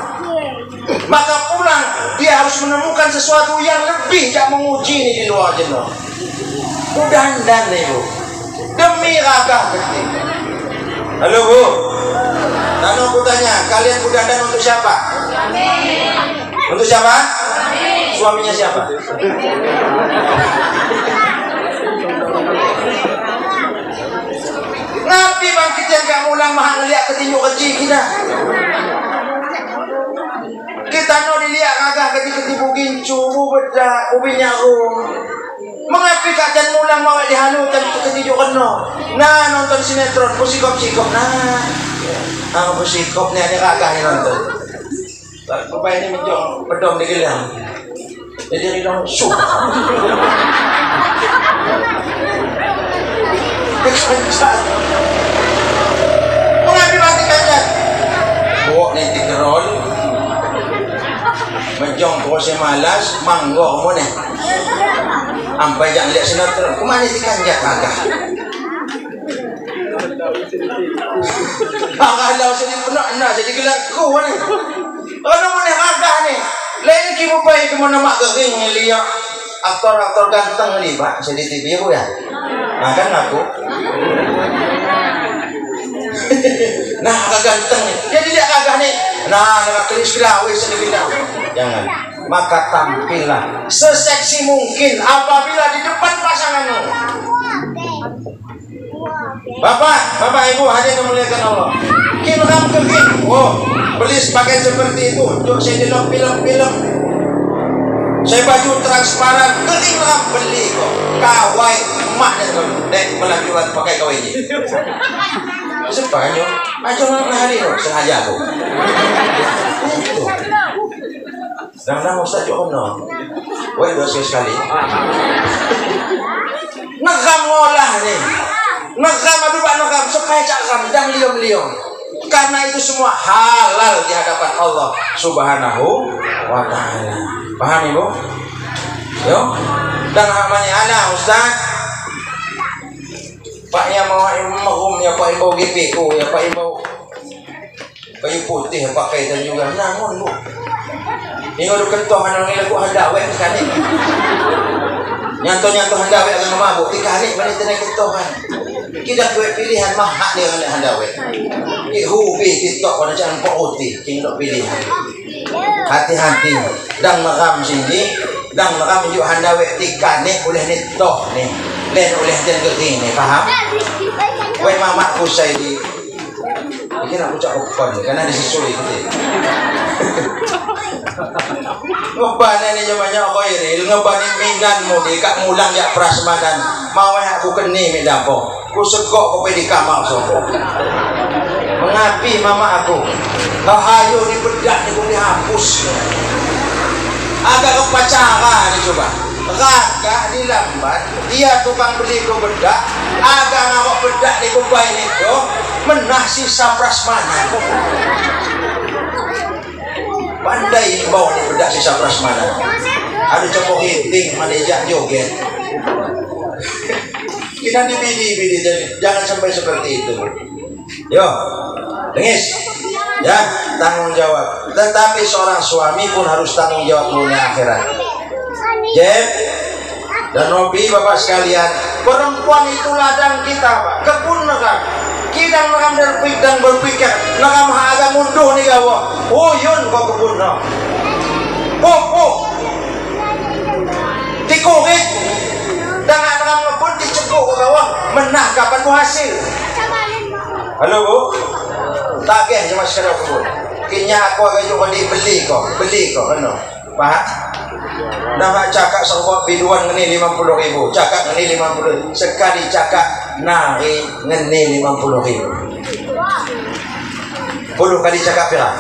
Maka pulang dia harus menemukan sesuatu yang lebih tak menguji ini di luar jenuh. Dandan ibu demi ragah penting. Halo bu, Tano aku tanya, kalian dandan untuk siapa? Untuk siapa? Suaminya siapa? Ngapi bang kita yang ulang mahal ngeliat ketinjuk kecil kita. Kita no dilihat kagak ketika dibugin cubu bedak ubi nyarum. Mengapi kacan mulang mau dihalukan ketika keno. Nah nonton sinetron pusikop nah pusikop ni ada kagak ni nonton. Bapak ini menjong pedom di gelang. Jadi ridong sup. Mengapi mati kacan. Bawa ni tigerol. Menjong proses malas manggor mo ni ampai jangan lihat sinetron kemana si kanjak kagak kalau sedih penuh jadi gelaku ni kalau mo ni kagak ni lain kimu pai ke mana mak gering lihat aktor-aktor ganteng ni pak saya di TV bu ya nah kan aku nah agak ganteng nih jadi dia kagak nih nah kelis kelawis sedikit jangan maka tampillah seseksi mungkin apabila di depan pasanganmu. Bapak ibu hadirin memuliakan Allah kiram kering beli pakaian seperti itu untuk saya di film saya baju transparan kering ram beli kok kawai emak dan melakukan pakai kawai ini sepanjang macam hari tu sengaja tu. Sedang Ustaz juga kena. Woi dua sekali. Nakam ngolah ni. Nakam aduh pak nakam supaya cakam dan liom. Karena itu semua halal di hadapan Allah Subhanahu wa taala. Paham Ibu? Yo. Dan namanya ada Ustaz. Pak yang mau mahum ya Pak Ibu GPU ya Pak Ibu kayu putih pakai dan juga nangon bu ini udah kentohan orang lagu handawek sekali nyanto handawek dengan mabuk dikali mana tenang kentohan kita buat pilihan mahak dia dengan handawek hubi tiktok pada jangan putih tinggal pilihan hati-hati dan meram sini dan meram juga handawek tikane oleh nitoh nih lain oleh dan gini paham? Wei mamaku saya di mungkin aku cakap karena disusui gitu. Ngebani ni jamannya khairil ngebani minganmu di kak mulang ya prasmanan mau aku keni mi dapo ku segok kopi di kamar sopo mengapi mama aku hayo ni bedak ni kau dihapus agak kepacara ni coba raga di lambat dia tukang beli kau bedak agak ngawak bedak ni kau bayi ni tu menah sisa prasmanan pandai bawa ni bedak sisa prasmanan ada copok hiting manejak joget kita dibidi-bidi jangan sampai seperti itu yo dengis ya tanggung jawab tetapi seorang suami pun harus tanggung jawab dunia akhirat Jeb dan Robi bapak sekalian perempuan itu ladang kita pak kebun nekam kita nekam dan berpikir nekam agak munduh nih gawa uyun kok kebun no dikurit dengan nekam ngebun dicekuk ke bawah menah kapan mau hasil halo bu tagih cuma sekarang kebun kini aku agak juga beli kok ano paham nama cakap sebuah biduan ngeni 50.000 cakap ngeni 50 sekali cakap nari ngeni 50.000 10 kali cakap pira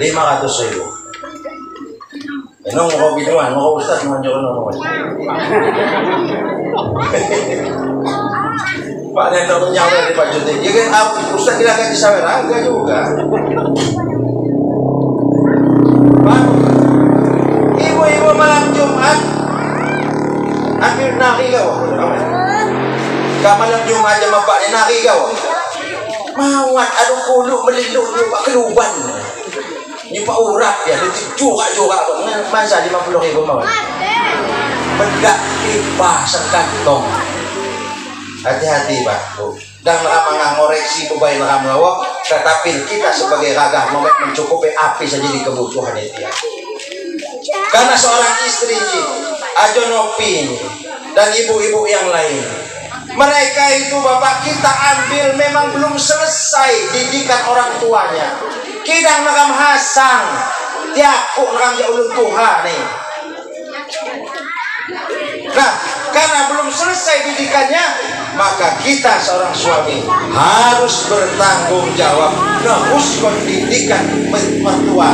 500.000 enong mau biduan mau ustaz manjur enong Pak Nendo menyawer di Pak Juti ya kan ustaz tidak akan disawer agak juga ibu-ibu malam Jumat ambil nari kau gak malam Jumat aja bapak ni nari kau mawat aduh kuluk meliluk ni pak keluban ni pak urat ya juga masa 50.000 mawat bedak pipa sekantong hati-hati pak dan lama ngoreksi kebaik lama ngawak tetapi kita sebagai ragah mau mencukupi api saja di kebutuhan itu karena seorang istri Ajonopi dan ibu-ibu yang lain mereka itu bapak kita ambil memang belum selesai didikan orang tuanya kidang nakam hasang tiapuk nakam ya ulun Tuhan nih nah karena belum selesai didikannya maka kita seorang suami harus bertanggung jawab nahus pendidikan mertua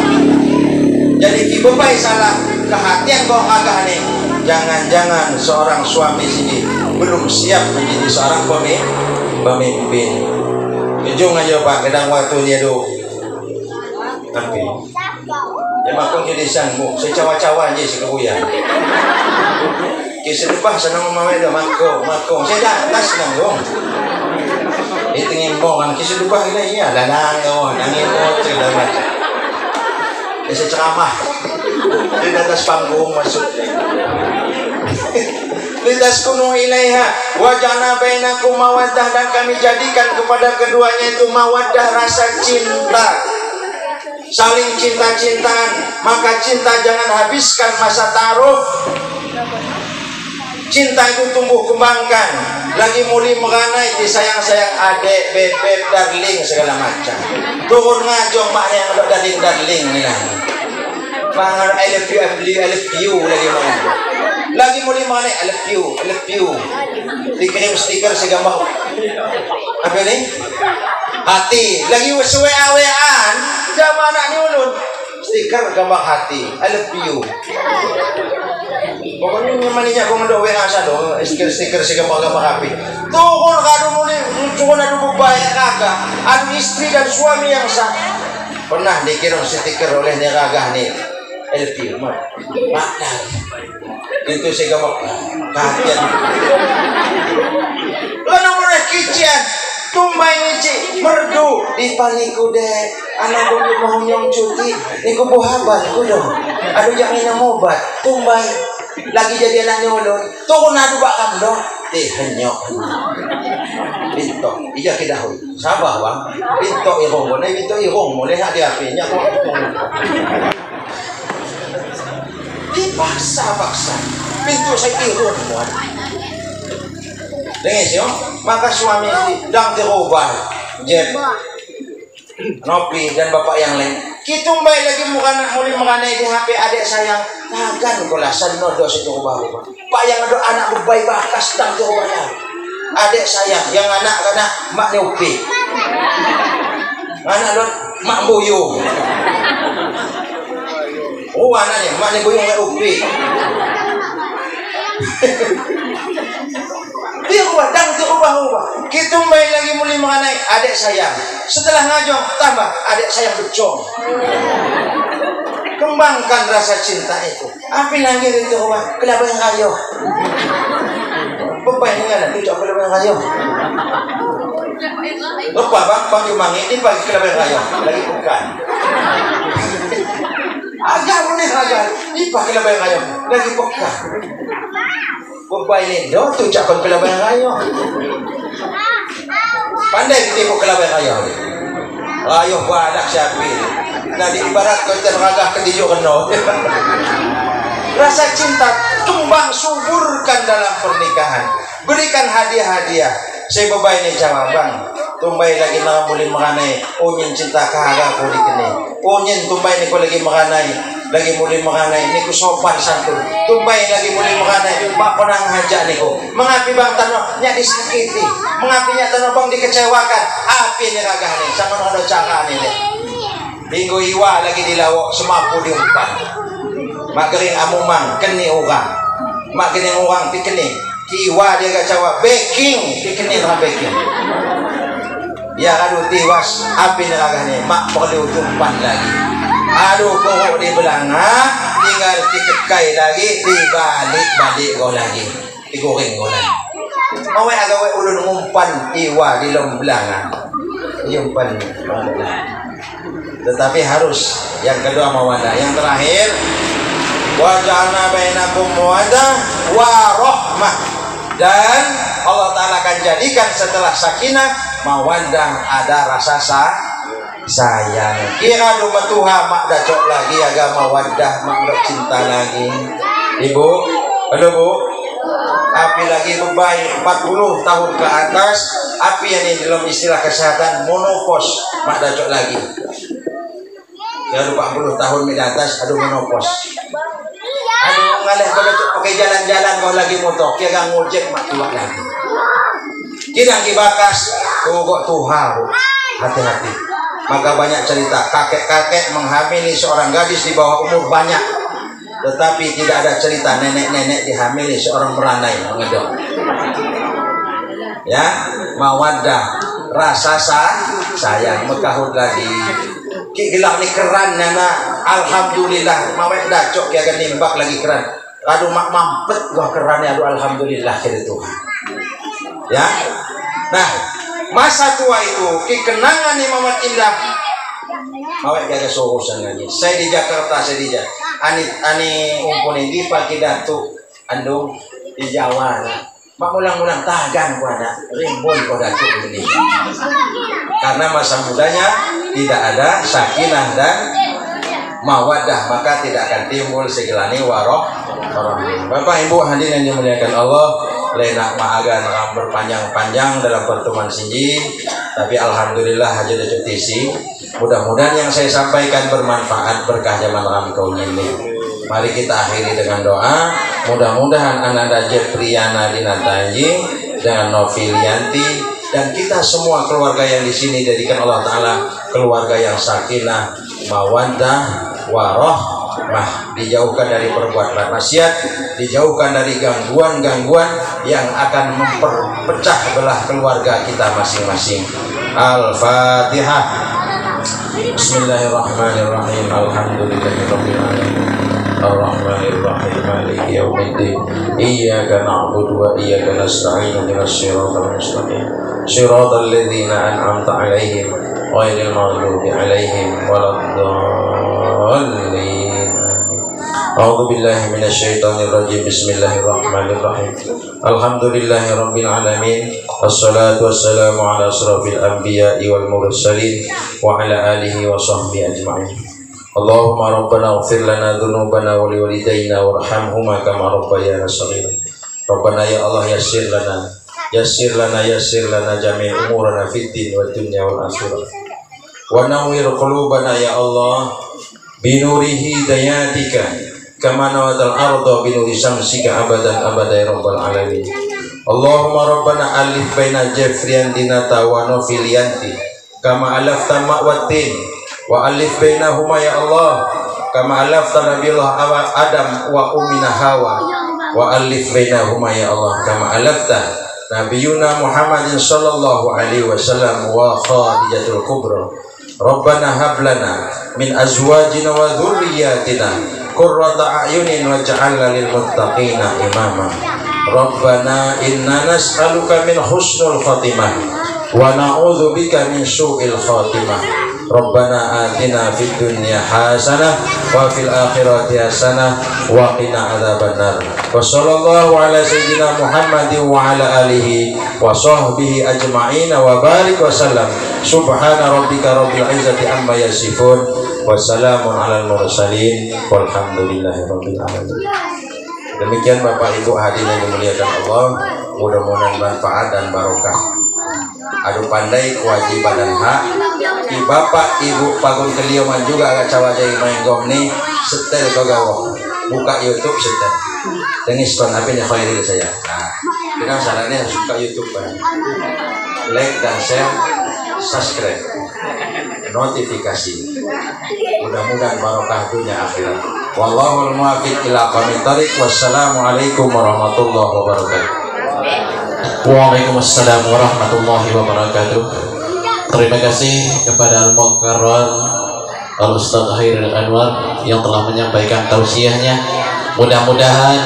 jadi ibu baik salah kehatian kau agak nih jangan-jangan seorang suami sini belum siap menjadi seorang pemimpin ujung aja pak kadang waktu dia do tapi ya makong jadi sanggup saya cawa-cawa aja si kebuyan kisah depan senang memawai dah makong saya dah atas nanggung itu ngimbong kisah depan ini ya lanang kau nangin kau cerita macam saya ceramah di atas panggung maksudnya lidas kunu ilaiha wajana bainakum mawaddah dan kami jadikan kepada keduanya itu mawaddah rasa cinta saling cinta-cintaan maka cinta jangan habiskan masa taruh cinta itu tumbuh kembangkan lagi muli meranai disayang-sayang adek, bebek, darling segala macam turun ngajong makna yang ada darling ni lah mangan I love you lagi muli meranai I love you dikirim stiker segambar apa ni hati lagi WA-WA-an zaman anak ni ulun stiker gambar hati I love you pokoknya nyamaninya kung ada WA sa do stiker segambar api turun kado muli turun ada bebayar raga anu istri dan suami yang sah pernah dikirim stiker oleh ni raga ni I love you makna itu segambar kehatian lana mulai kician tumbay ngici merdu di paniku deh anak dulu mau nyong cuti niku buhaban ku dong aduh jangan minum obat tumbay lagi jadi anak nyolon turun adu bak kamu dong henyok pintok iya kidahoy sabar bang pintok irong mo na pintok irong mo leha di apinya kok dipaksa pintu saya irong mo dengar sih, maka suami sedang dirubah, Jeb, Nopi dan bapak yang lain. Kita mbak lagi mulai mengenai di HP adik sayang, tagan kolasan nodos itu rubah. Pak yang ada anak berbaik bakas sedang dirubahnya. Adik sayang yang anak mak Nopi. Anak lu mak buyung. Oh anaknya maknya buyung kayak upi. Dia ubah. Kita main lagi mulai mengenai adik sayang. Setelah ngajong tambah adik sayang becong. Kembangkan rasa cinta itu. Api lagi itu ubah kelabang kayo. Pembayangan itu coba kelabang kayo. Lupa bang Jumangi ini pagi kelabang kayo lagi bukan. Agak boleh agak. Ini pagi kelabang kayo lagi bukan. Pembayangan itu tuh cakap kelabang kayo. Pandai kita buat kelabang kayo. Ayo badak siapi. Nah diibarat kau teragah kedijuk kena. Rasa cinta kembang suburkan dalam pernikahan. Berikan hadiah-hadiah. Saya bebai ni jawaban. Tumbai lagi nak boleh mengenai. Onyin cinta kahaga kau dikini. Onyin tumbai ni kau lagi mengenai. Lagi boleh mengenai. Ni ku sopan santun. Tumbai lagi boleh mengenai. Mak pernah ngajak ni ku. Mengapi bang tanah nyak disakiti. Mengapi nyak tanah bang dikecewakan. Api ni ragah ni. Sama ada cara ni ni. Minggu iwa lagi dilawak semampu diumpan. Mak kering amumang keni orang. Mak keni orang pi keni. Ki iwa dia gak jawab baking pi keni orang baking. Ya aduh tiwas api neraka ni. Mak perlu tumpan lagi. Aduh kohok di belanga tinggal dikekai lagi dibalik-balik kau lagi. Digoreng kau lagi. Awak agak ulun umpan iwa di dalam belanga. Umpan tetapi harus yang kedua mawaddah, yang terakhir waja'alna bainakum mawaddah wa rahmah, dan Allah Ta'ala akan jadikan setelah sakinah mawaddah ada rasa sayang. Kira rumah Tuhan mak dacok lagi agama mawaddah mak dak cinta lagi. Ibu, halo Bu. Api lagi bebai 40 tahun ke atas, api yang ini dalam istilah kesehatan menopause mak dacok lagi. Ya 40 tahun di atas, aduh menopause. Aduh ngalih pada pakai jalan-jalan kau lagi motor, kira ngojek mak tua lagi. Kira kibakas, kok Tuhan, hati-hati. Maka banyak cerita kakek-kakek menghamili seorang gadis di bawah umur banyak, tetapi tidak ada cerita nenek-nenek dihamili seorang meranai mengedok. Ya, mawaddah, rasa sayang, mekahud lagi. Ki gelak ni keran nana, alhamdulillah mawet dacok ki akan nimbak lagi keran. Aduh mak mampet gua keran aduh alhamdulillah kira Tuhan. Ya. Nah, masa tua itu ki kenangan ni mamat indah. Mawet jaga sorusan lagi. Saya di Jakarta, saya di Jakarta. Ani umpuni di pagi datuk andung di Jawa. Mak ulang-ulang tagan ku anak rimbun ku datuk ini. Karena masa mudanya tidak ada sakinah dan mawaddah, maka tidak akan timbul segelani warahmah. Bapak Ibu hadirin yang dimuliakan Allah, lenak maagan berpanjang-panjang dalam pertemuan sinji, tapi alhamdulillah haja dacuk tisi. Mudah-mudahan yang saya sampaikan bermanfaat berkah zaman ramkau ini. Mari kita akhiri dengan doa. Mudah-mudahan Ananda Jepriana Dinatanji dengan Novilianti dan kita semua keluarga yang di sini jadikan Allah Ta'ala keluarga yang sakinah, mawaddah, warahmah, dijauhkan dari perbuatan maksiat, dijauhkan dari gangguan-gangguan yang akan memperpecah belah keluarga kita masing-masing. Al-Fatihah. Bismillahirrahmanirrahim. Alhamdulillahirabbil alamin. Ar-Rahmanir-Rahim. Maliki yaumiddin. Iyyaka na'budu wa iyyaka nasta'in. Ihdinas siratal mustaqim. Siratal ladzina an'amta 'alaihim ghairil maghdubi 'alaihim waladdallin. A'udzu billahi minasyaitonir rajim. Bismillahirrahmanirrahim. Alhamdulillahirabbil alamin. Wassalatu wassalamu ala asrofil anbiya'i wal mursalin wa ala alihi wa sahbihi ajma'in. Allahumma rabbana ighfir lana dzunubana wa liwalidayna warhamhuma kama rabbayana shaghira. Rabbana ya Allah yassir lana jami' umurana fid din wad dunya wal akhirah. Wa nawwir qulubana ya Allah bi nuri hidayatika kama nawatal arda bi nuri syamsika abadan abada ya rabbal alamin. Allahumma rabbana alif baina Jefrian Dinata wa Novilianti kama alafta ma'watin wa alif bainahuma ya Allah kama alafta nabiyullah Adam wa ummina Hawa wa alif bainahuma ya Allah kama alafta nabiyuna Muhammadin sallallahu alaihi wasallam wa Khadijatul Kubra. Rabbana hab lana min azwajina wa dhurriyyatina qurrata a'yunin waj'alna lil muttaqina imama. Rabbana inna nas'aluka min husnul khatimah wa na'udzu bika min su'il khatimah. Rabbana atina fid dunya hasanah wa fil akhirati hasanah wa qina adzabannar. Wa sallallahu ala sayyidina Muhammadin wa ala alihi wa sahbihi ajma'in wa barik wa sallam. Subhana rabbika rabbil izzati amma yasifun wa salamun alal mursalin walhamdulillahi rabbil alamin. Demikian Bapak Ibu hadirin yang dimuliakan Allah, mudah-mudahan manfaat dan barokah. Adu pandai kewajiban dan hak. Di Bapak Ibu pagun kelioman juga agak cawajai main gom nih setel kagawa. Buka YouTube setel. Dengis kon apa nih khairil saya. Nah, dengan sarannya suka YouTube kan. Like dan share, subscribe, notifikasi. Mudah-mudahan barokah dunia akhirat. Wallahul muwaffiq ila aqwamit thoriq. Wassalamualaikum warahmatullahi wabarakatuh. Waalaikumsalam warahmatullahi wabarakatuh. Terima kasih kepada Al-Mukarram Al-Ustaz Khairil Anwar yang telah menyampaikan tausiahnya. Mudah-mudahan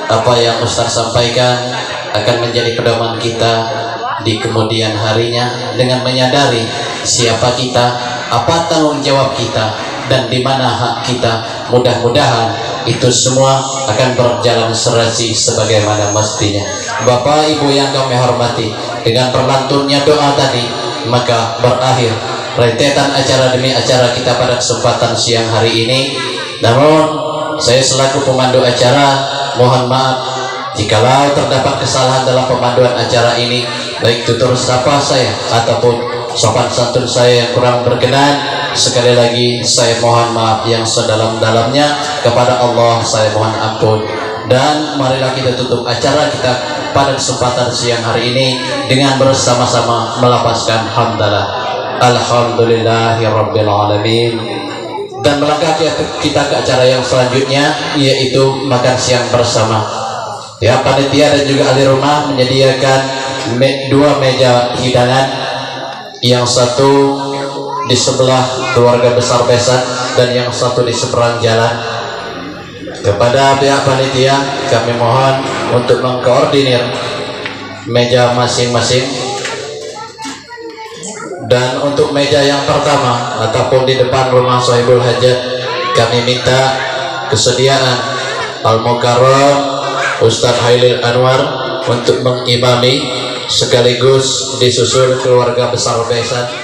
apa yang Ustaz sampaikan akan menjadi pedoman kita di kemudian harinya dengan menyadari siapa kita, apa tanggung jawab kita, dan di mana hak kita. Mudah-mudahan itu semua akan berjalan serasi sebagaimana mestinya. Bapak Ibu yang kami hormati, dengan perlantunnya doa tadi maka berakhir rentetan acara demi acara kita pada kesempatan siang hari ini. Namun saya selaku pemandu acara mohon maaf jikalau terdapat kesalahan dalam pemanduan acara ini, baik tutur sapa saya ataupun sopan santun saya yang kurang berkenan. Sekali lagi saya mohon maaf yang sedalam-dalamnya. Kepada Allah saya mohon ampun. Dan marilah kita tutup acara kita pada kesempatan siang hari ini dengan bersama-sama melapaskan hamdalah alhamdulillahirabbil alamin. Dan melangkah kita ke acara yang selanjutnya, yaitu makan siang bersama. Ya, panitia dan juga ahli rumah menyediakan dua meja hidangan, yang satu di sebelah keluarga besar Besan dan yang satu di seberang jalan. Kepada pihak panitia kami mohon untuk mengkoordinir meja masing-masing. Dan untuk meja yang pertama ataupun di depan rumah Sohibul Hajat, kami minta kesediaan Al-Mukarram Ustadz Khairil Anwar untuk mengimami sekaligus disusul keluarga besar Besan.